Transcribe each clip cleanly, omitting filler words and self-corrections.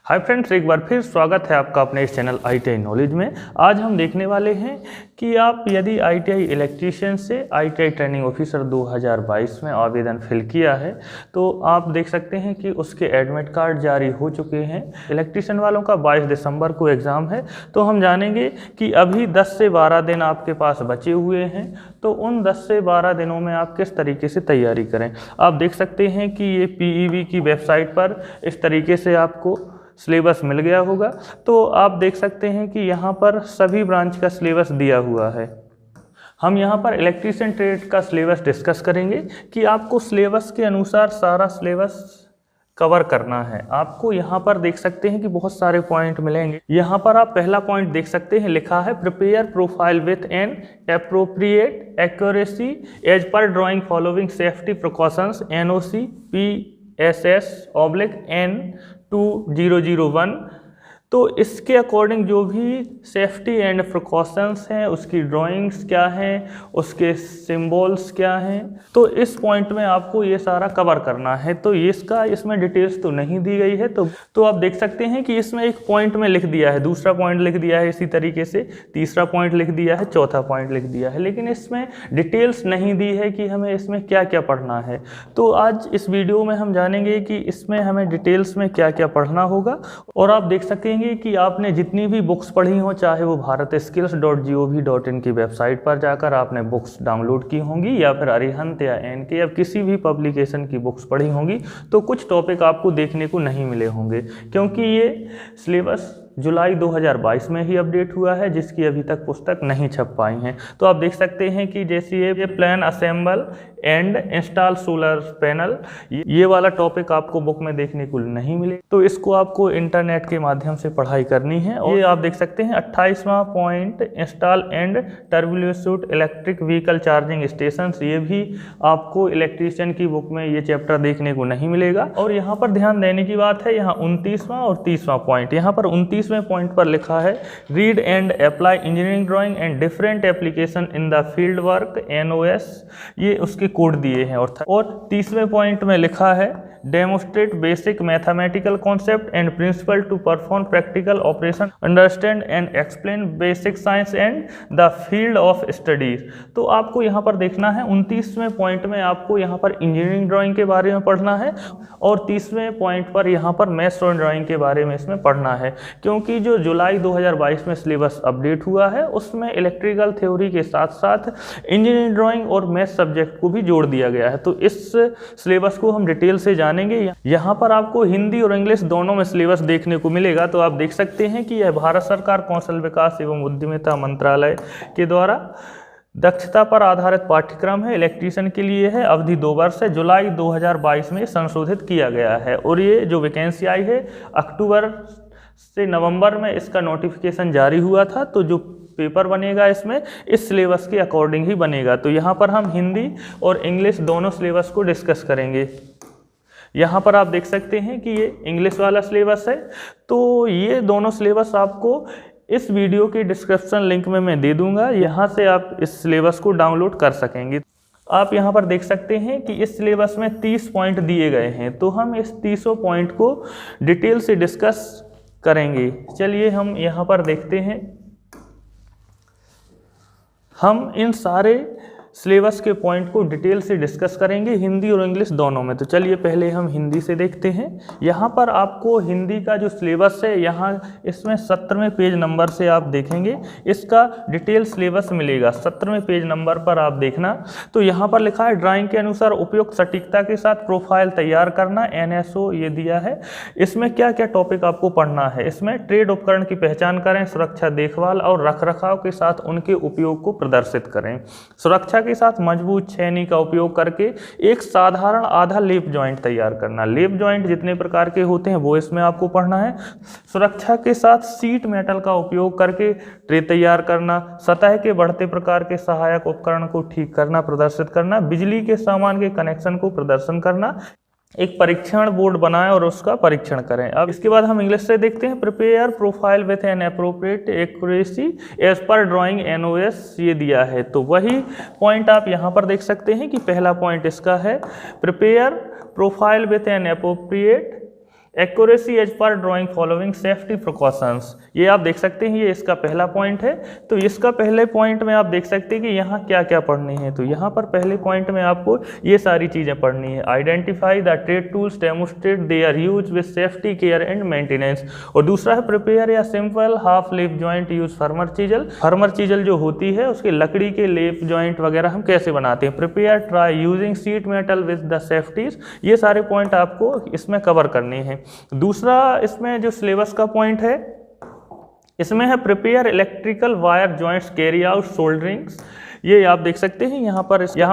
Hi friends, एक बार फिर स्वागत है आपका अपने इस चैनल ITI नॉलेज में। आज हम देखने वाले हैं कि आप यदि ITI इलेक्ट्रीशियन से ITI ट्रेनिंग ऑफिसर 2022 में आवेदन फिल किया है तो आप देख सकते हैं कि उसके एडमिट कार्ड जारी हो चुके हैं। इलेक्ट्रीशियन वालों का 22 दिसंबर को एग्ज़ाम है, तो हम जानेंगे कि अभी 10 से 12 दिन आपके पास बचे हुए हैं, तो उन 10 से 12 दिनों में आप किस तरीके से तैयारी करें। आप देख सकते हैं कि ये PEB की वेबसाइट पर इस तरीके से आपको सिलेबस मिल गया होगा। तो आप देख सकते हैं कि यहाँ पर सभी ब्रांच का सिलेबस दिया हुआ है। हम यहाँ पर इलेक्ट्रीशियन ट्रेड का सिलेबस डिस्कस करेंगे कि आपको सिलेबस के अनुसार सारा सिलेबस कवर करना है। आपको यहाँ पर देख सकते हैं कि बहुत सारे पॉइंट मिलेंगे। यहाँ पर आप पहला पॉइंट देख सकते हैं, लिखा है prepare profile with an appropriate accuracy as per drawing following safety precautions NOC PSS/N2001। तो इसके अकॉर्डिंग जो भी सेफ्टी एंड प्रिकॉशंस हैं, उसकी ड्राइंग्स क्या हैं, उसके सिंबल्स क्या हैं, तो इस पॉइंट में आपको ये सारा कवर करना है। तो इसमें डिटेल्स तो नहीं दी गई है, तो आप देख सकते हैं कि इसमें एक पॉइंट में लिख दिया है, दूसरा पॉइंट लिख दिया है, इसी तरीके से तीसरा पॉइंट लिख दिया है, चौथा पॉइंट लिख दिया है, लेकिन इसमें डिटेल्स नहीं दी है कि हमें इसमें क्या क्या पढ़ना है। तो आज इस वीडियो में हम जानेंगे कि इसमें हमें डिटेल्स में क्या क्या पढ़ना होगा। और आप देख सकेंगे कि आपने जितनी भी बुक्स पढ़ी हो, चाहे वो bharatskills.gov.in की वेबसाइट पर जाकर आपने बुक्स डाउनलोड की होंगी या फिर अरिहंत या NK या किसी भी पब्लिकेशन की बुक्स पढ़ी होंगी, तो कुछ टॉपिक आपको देखने को नहीं मिले होंगे, क्योंकि ये सिलेबस जुलाई 2022 में ही अपडेट हुआ है, जिसकी अभी तक पुस्तक नहीं छप पाई हैं। तो आप देख सकते हैं कि जैसे ये plan assemble and install solar panel, ये वाला टॉपिक आपको बुक में देखने को नहीं मिले, तो इसको आपको इंटरनेट के माध्यम से पढ़ाई करनी है। और ये आप देख सकते हैं 28वां point install and turbulent electric vehicle charging station, ये भी आपको इलेक्ट्रीशियन की बुक में ये चैप्टर देखने को नहीं मिलेगा। और यहाँ पर ध्यान देने की बात है, यहाँ 29वां और 30वां पॉइंट, यहाँ पर 29वें पॉइंट पर लिखा है read and apply engineering drawing and different application in the field work NOS, ये उसके कोड दिए हैं। और 30वें पॉइंट में लिखा है demonstrate basic mathematical concept and principle to perform practical operation, understand and explain basic science and the field of studies. तो आपको यहाँ पर देखना है 29वें पॉइंट में आपको यहाँ पर इंजीनियरिंग ड्राइंग के बारे में पढ़ना है, और 30वें पॉइंट पर यहाँ पर मैथ्स और ड्राइंग के बारे में इसमें पढ़ना है, क्योंकि जो जुलाई 2022 में सिलेबस अपडेट हुआ है उसमें इलेक्ट्रिकल थ्योरी के साथ साथ इंजीनियरिंग ड्राइंग और मैथ सब्जेक्ट को भी जोड़ दिया गया है। तो इस सिलेबस को हम डिटेल से जानेंगे। यहाँ पर आपको हिंदी और इंग्लिश दोनों में सिलेबस देखने को मिलेगा। तो आप देख सकते हैं कि यह भारत सरकार कौशल विकास एवं उद्यमिता मंत्रालय के द्वारा दक्षता पर आधारित पाठ्यक्रम है, इलेक्ट्रीशियन के लिए है, अवधि 2 वर्ष है, जुलाई 2022 में संशोधित किया गया है। और ये जो वैकेंसी आई है अक्टूबर से नवंबर में इसका नोटिफिकेशन जारी हुआ था, तो जो पेपर बनेगा इसमें इस सिलेबस के अकॉर्डिंग ही बनेगा। तो यहाँ पर हम हिंदी और इंग्लिश दोनों सिलेबस को डिस्कस करेंगे। यहाँ पर आप देख सकते हैं कि ये इंग्लिश वाला सिलेबस है, तो ये दोनों सिलेबस आपको इस वीडियो के डिस्क्रिप्शन लिंक में मैं दे दूंगा, यहाँ से आप इस सिलेबस को डाउनलोड कर सकेंगे। आप यहाँ पर देख सकते हैं कि इस सिलेबस में 30 पॉइंट दिए गए हैं, तो हम इस 30 पॉइंट को डिटेल से डिस्कस करेंगे। चलिए हम यहाँ पर देखते हैं, हम इन सारे सिलेबस के पॉइंट को डिटेल से डिस्कस करेंगे, हिंदी और इंग्लिश दोनों में। तो चलिए पहले हम हिंदी से देखते हैं। यहाँ पर आपको हिंदी का जो सिलेबस है, यहाँ इसमें 17वें पेज नंबर से आप देखेंगे इसका डिटेल सिलेबस मिलेगा। 17वें पेज नंबर पर आप देखना, तो यहाँ पर लिखा है ड्राइंग के अनुसार उपयुक्त सटीकता के साथ प्रोफाइल तैयार करना, NSO ये दिया है। इसमें क्या क्या टॉपिक आपको पढ़ना है, इसमें ट्रेड उपकरण की पहचान करें, सुरक्षा देखभाल और रखरखाव के साथ उनके उपयोग को प्रदर्शित करें, सुरक्षा के साथ मजबूत छेनी का उपयोग करके एक साधारण आधा लेप जॉइंट तैयार करना, लेप जॉइंट जितने प्रकार के होते हैं वो इसमें आपको पढ़ना है, सुरक्षा के साथ सीट मेटल का उपयोग करके ट्रे तैयार करना, सतह के बढ़ते प्रकार के सहायक उपकरण को ठीक करना प्रदर्शित करना, बिजली के सामान के कनेक्शन को प्रदर्शन करना, एक परीक्षण बोर्ड बनाएं और उसका परीक्षण करें। अब इसके बाद हम इंग्लिश से देखते हैं, prepare profile with an appropriate accuracy as per drawing NOS ये दिया है। तो वही पॉइंट आप यहाँ पर देख सकते हैं कि पहला पॉइंट इसका है, prepare profile with an appropriate accuracy as per drawing following safety precautions, ये आप देख सकते हैं, ये इसका पहला पॉइंट है। तो इसका पहले पॉइंट में आप देख सकते हैं कि यहाँ क्या क्या पढ़नी है। तो यहाँ पर पहले पॉइंट में आपको ये सारी चीज़ें पढ़नी है। Identify the trade tools, demonstrate they are use with safety, care and maintenance. और दूसरा है प्रिपेयर या simple half lap joint use firmer chisel. Firmer chisel जो होती है उसके लकड़ी के लेप जॉइंट वगैरह हम कैसे बनाते हैं। Prepare try using seat metal with the safeties. ये सारे पॉइंट आपको इसमें कवर करने हैं। दूसरा इसमें जो सिलेबस का पॉइंट है इसमें है prepare electrical wire joints, carry out solderings. ये आप देख सकते हैं यहाँ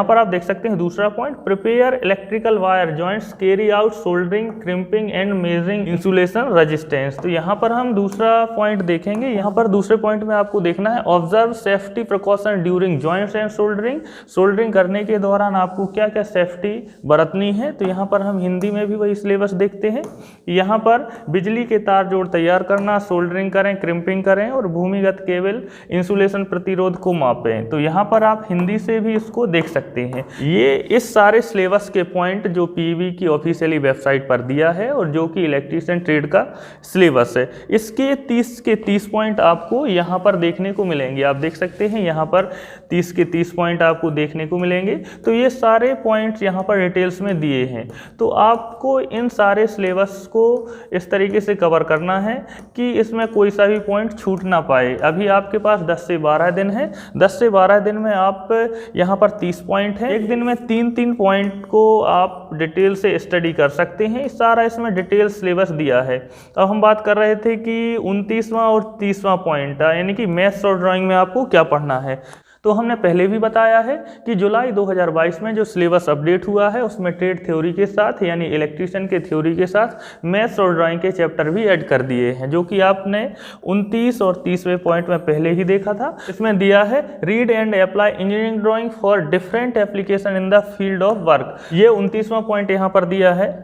पर आप देख सकते हैं दूसरा point, prepare electrical wire joints, carry out soldering, crimping and measuring insulation resistance. तो यहाँ पर हम दूसरा पॉइंट देखेंगे। यहाँ पर दूसरे पॉइंट में आपको देखना है observe safety precaution during joints and soldering. Soldering करने के दौरान आपको क्या क्या सेफ्टी बरतनी है। तो यहाँ पर हम हिंदी में भी वही सिलेबस देखते हैं। यहाँ पर बिजली के तार जोड़ तैयार करना, सोल्डरिंग करें, क्रिम्पिंग करें और भूमिगत केबल इंसुलेशन प्रतिरोध को मापें। तो यहाँ पर आप हिंदी से भी इसको देख सकते हैं। ये इस सारे सिलेबस के पॉइंट जो पीवी की ऑफिशियली वेबसाइट पर दिया है और जो कि इलेक्ट्रीशियन ट्रेड का सिलेबस है, इसके 30 के 30 पॉइंट आपको यहाँ पर देखने को मिलेंगे। आप देख सकते हैं यहाँ पर 30 के 30 पॉइंट आपको देखने को मिलेंगे। तो ये सारे पॉइंट्स यहाँ पर डिटेल्स में दिए हैं। तो आपको इन सारे सिलेबस को इस तरीके से कवर करना है कि इसमें कोई सा भी पॉइंट छूट ना पाए। अभी आपके पास 10 से 12 दिन है। 10 से 12 दिन में आप यहाँ पर 30 पॉइंट है, एक दिन में 3-3 पॉइंट को आप डिटेल से स्टडी कर सकते हैं। सारा इसमें डिटेल सिलेबस दिया है। अब हम बात कर रहे थे कि 29वां और 30वां पॉइंट यानी कि मैथ्स और ड्राइंग में आपको क्या पढ़ना है। तो हमने पहले भी बताया है कि जुलाई 2022 में जो सिलेबस अपडेट हुआ है उसमें ट्रेड थ्योरी के साथ यानी इलेक्ट्रीशियन के थ्योरी के साथ मैथ्स और ड्राइंग के चैप्टर भी ऐड कर दिए हैं, जो कि आपने 29 और 30वें पॉइंट में पहले ही देखा था। इसमें दिया है read and apply engineering drawing for different application in the field of work. ये 29वां पॉइंट यहाँ पर दिया है,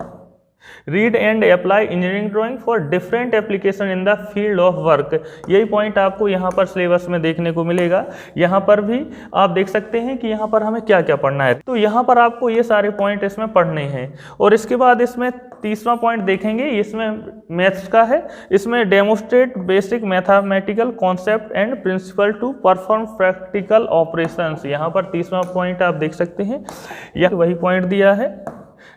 read and apply engineering drawing for different application in the field of work. यही पॉइंट आपको यहाँ पर सिलेबस में देखने को मिलेगा। यहाँ पर भी आप देख सकते हैं कि यहाँ पर हमें क्या क्या पढ़ना है। तो यहाँ पर आपको ये सारे पॉइंट इसमें पढ़ने हैं। और इसके बाद इसमें 30वां पॉइंट देखेंगे, इसमें मैथ्स का है। इसमें demonstrate basic mathematical concept and principle to perform practical operations. यहाँ पर 30वां पॉइंट आप देख सकते हैं, यह वही पॉइंट दिया है,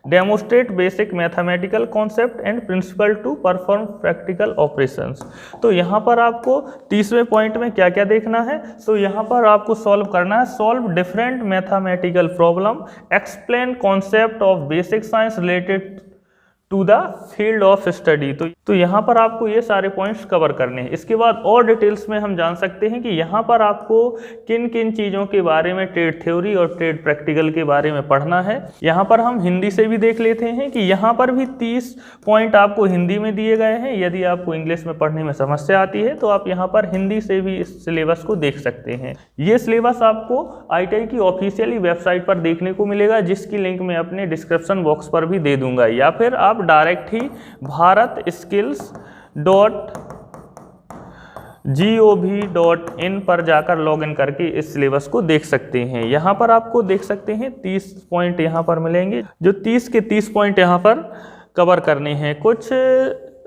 demonstrate basic mathematical concept and principle to perform practical operations. तो यहाँ पर आपको 30वें पॉइंट में क्या क्या देखना है। तो यहाँ पर आपको सॉल्व करना है, solve different mathematical problem, explain concept of basic science related to the field of study. तो यहाँ पर आपको ये सारे पॉइंट्स कवर करने हैं। इसके बाद और डिटेल्स में हम जान सकते हैं कि यहाँ पर आपको किन किन चीज़ों के बारे में ट्रेड थ्योरी और ट्रेड प्रैक्टिकल के बारे में पढ़ना है। यहाँ पर हम हिंदी से भी देख लेते हैं कि यहाँ पर भी 30 पॉइंट आपको हिंदी में दिए गए हैं। यदि आपको इंग्लिश में पढ़ने में समस्या आती है तो आप यहाँ पर हिंदी से भी इस सिलेबस को देख सकते हैं। ये सिलेबस आपको ITI की ऑफिशियली वेबसाइट पर देखने को मिलेगा, जिसकी लिंक मैं अपने डिस्क्रिप्शन बॉक्स पर भी दे दूंगा, या फिर आप डायरेक्ट ही bharatskills.gov.in पर जाकर लॉगिन करके इस सिलेबस को देख सकते हैं। यहाँ पर आपको देख सकते हैं 30 पॉइंट यहाँ पर मिलेंगे, जो 30 के 30 पॉइंट यहाँ पर कवर करने हैं। कुछ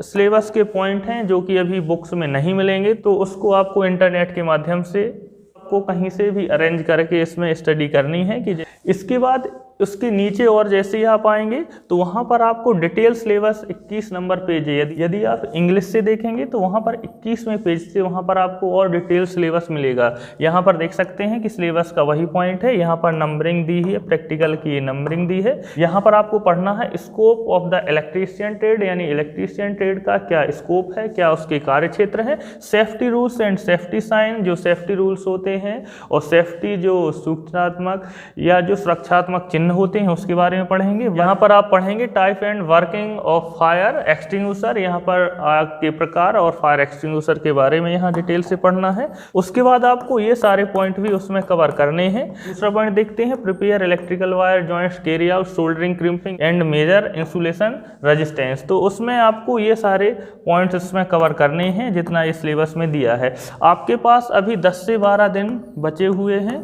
सिलेबस के पॉइंट हैं जो कि अभी बुक्स में नहीं मिलेंगे, तो उसको आपको इंटरनेट के माध्यम से आपको कहीं से भी अरेंज करके इसमें स्टडी करनी है। कि इसके बाद उसके नीचे और जैसे ही आप आएंगे तो वहाँ पर आपको डिटेल सिलेबस 21 नंबर पेज है। यदि आप इंग्लिश से देखेंगे तो वहाँ पर 21वें पेज से वहाँ पर आपको और डिटेल सिलेबस मिलेगा। यहाँ पर देख सकते हैं कि सिलेबस का वही पॉइंट है। यहाँ पर नंबरिंग दी है, प्रैक्टिकल की नंबरिंग दी है। यहाँ पर आपको पढ़ना है scope of the electrician trade, यानी इलेक्ट्रीशियन ट्रेड का क्या स्कोप है, क्या उसके कार्य क्षेत्र है। Safety rules and safety sign, जो सेफ्टी रूल्स होते हैं और सेफ्टी जो सूचनात्मक या जो सुरक्षात्मक चिन्ह होते हैं उसके बारे में पढ़ेंगे। यहाँ पर आप पढ़ेंगे type and working of fire extinguisher, यहाँ पर आग के प्रकार और फायर एक्सटिंग्विशर के बारे में यहाँ डिटेल से पढ़ना है। उसके बाद आपको ये सारे पॉइंट भी उसमें कवर करने हैं। दूसरा पॉइंट देखते हैं, prepare electrical wire joints, carry out soldering, crimping and measure insulation resistance. तो उसमें आपको ये सारे पॉइंट्स इसमें कवर करने हैं जितना इस सिलेबस में दिया है। आपके पास अभी 10 से 12 दिन बचे हुए हैं।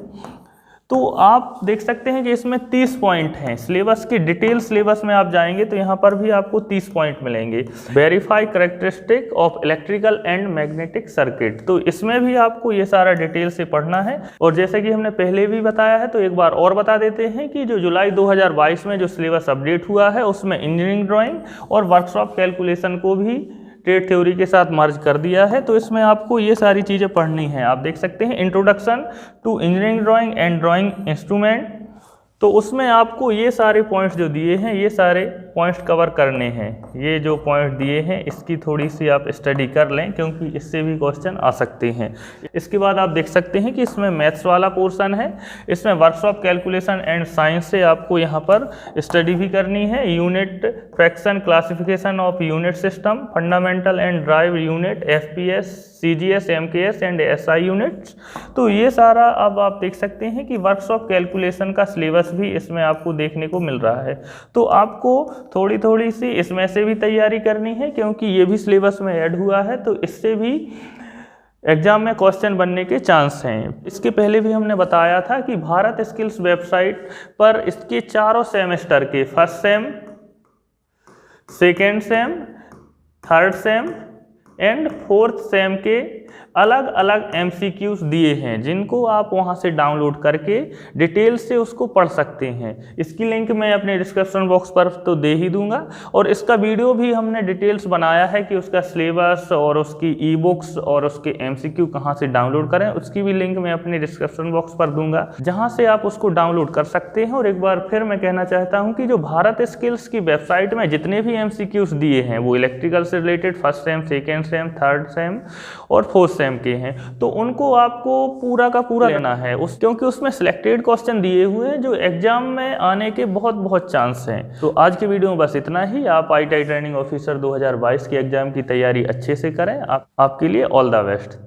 तो आप देख सकते हैं कि इसमें 30 पॉइंट हैं। सिलेबस की डिटेल सिलेबस में आप जाएंगे तो यहाँ पर भी आपको 30 पॉइंट मिलेंगे। Verify characteristic of electrical and magnetic circuit, तो इसमें भी आपको ये सारा डिटेल से पढ़ना है। और जैसे कि हमने पहले भी बताया है तो एक बार और बता देते हैं कि जो जुलाई 2022 में जो सिलेबस अपडेट हुआ है उसमें इंजीनियरिंग ड्राइंग और वर्कशॉप कैलकुलेशन को भी ट्रेड थ्योरी के साथ मर्ज कर दिया है। तो इसमें आपको ये सारी चीज़ें पढ़नी है। आप देख सकते हैं introduction to engineering drawing and drawing instrument, तो उसमें आपको ये सारे पॉइंट्स जो दिए हैं ये सारे पॉइंट्स कवर करने हैं। ये जो पॉइंट दिए हैं इसकी थोड़ी सी आप स्टडी कर लें क्योंकि इससे भी क्वेश्चन आ सकते हैं। इसके बाद आप देख सकते हैं कि इसमें मैथ्स वाला पोर्शन है, इसमें वर्कशॉप कैलकुलेशन एंड साइंस से आपको यहाँ पर स्टडी भी करनी है। Unit fraction, classification of unit system, fundamental and drive unit, FPS, CGS, MKS and SI units. तो ये सारा अब आप देख सकते हैं कि वर्कशॉप कैलकुलेशन का सिलेबस भी इसमें आपको देखने को मिल रहा है। तो आपको थोड़ी थोड़ी सी इसमें से भी तैयारी करनी है क्योंकि ये भी सिलेबस में ऐड हुआ है, तो इससे भी एग्जाम में क्वेश्चन बनने के चांस हैं। इसके पहले भी हमने बताया था कि भारत स्किल्स वेबसाइट पर इसके चारों सेमेस्टर के first sem, second same, third same and fourth same के अलग अलग MCQs दिए हैं जिनको आप वहां से डाउनलोड करके डिटेल से उसको पढ़ सकते हैं। इसकी लिंक मैं अपने डिस्क्रिप्शन बॉक्स पर तो दे ही दूंगा और इसका वीडियो भी हमने डिटेल्स बनाया है कि उसका सिलेबस और उसकी ई बुक्स और उसके MCQ कहां से डाउनलोड करें, उसकी भी लिंक मैं अपने डिस्क्रिप्शन बॉक्स पर दूंगा जहां से आप उसको डाउनलोड कर सकते हैं। और एक बार फिर मैं कहना चाहता हूँ कि जो भारत स्किल्स की वेबसाइट में जितने भी MCQs दिए हैं वो इलेक्ट्रिकल से related first sem, second same, third same और फोर्थ सेम के हैं, तो उनको आपको पूरा का पूरा लेना है क्योंकि उसमें सिलेक्टेड क्वेश्चन दिए हुए हैं जो एग्जाम में आने के बहुत चांस हैं। तो आज के वीडियो में बस इतना ही। आप ITI ट्रेनिंग ऑफिसर 2022 के एग्जाम की तैयारी अच्छे से करें। आपके लिए ऑल द बेस्ट।